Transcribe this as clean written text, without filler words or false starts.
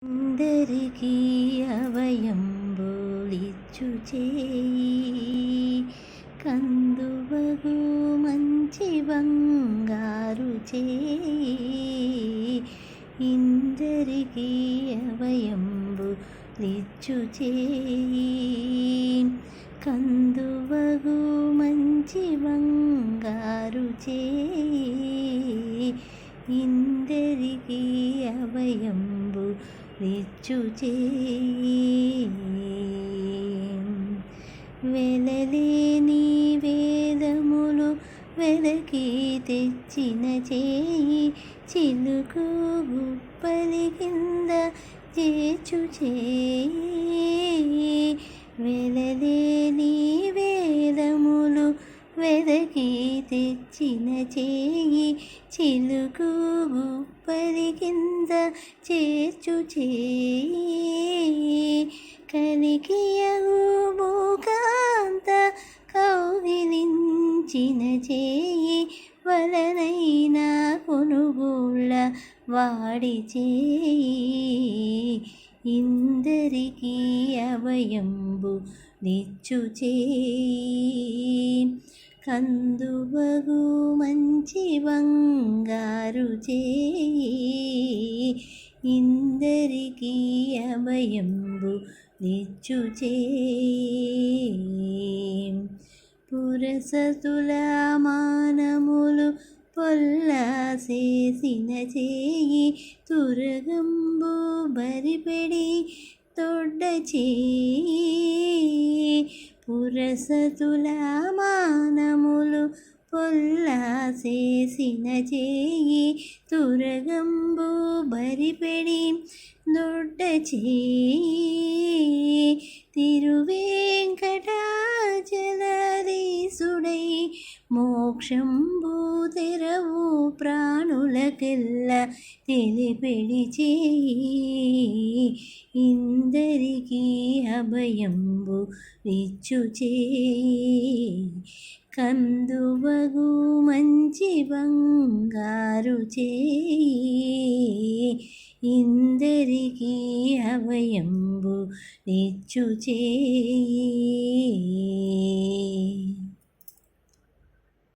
అందరికీ అభయంబులిచ్చు చేయి కందువగు మంచి బంగారు చేయి ఇందరికీ అభయంబులిచ్చు చేయి కందువగు మంచి బంగారు చేయి ఇందరికీ అభయంబు లిచ్చు చేయి వెలలేని వేదములు వెదకి తెచ్చిన చేయి చిలుకు గుప్పలి కింద చేచు చేయి వెలలేని వేదములు వెదకి తెచ్చిన చేయి చిలుకు గుప్పలి కింద చేర్చు చేయి కలికియగు మూకాంత కౌగిలించిన చేయి వలనైన కొనుగోళ్ళ వాడి చేయి ఇందరికీ అభయంబు లిచ్చు చేయి కందువగు మంచి బంగారు చేయి ఇందరికీ అభయంబు లిచ్చు చేయి పురసతుల మానములు పొల్లాసేసిన చేయి తురగంబు బరిపెడి తొడ్డ చేయి పురసతుల మానములు పొల్లాసేసిన చేయి తురగంబు బరిపెడి దొడ్డ చేయి తిరువేంకటాచలరీసుడై మోక్షంబు తెరవు ప్రాణులకెల్ల తెలిపెడి చేయి ఇందరికీ అభయంబు లిచ్చు చేయి కందువగు మంచి బంగారు చేయి ఇందరికీ అభయంబు లిచ్చు చేయి.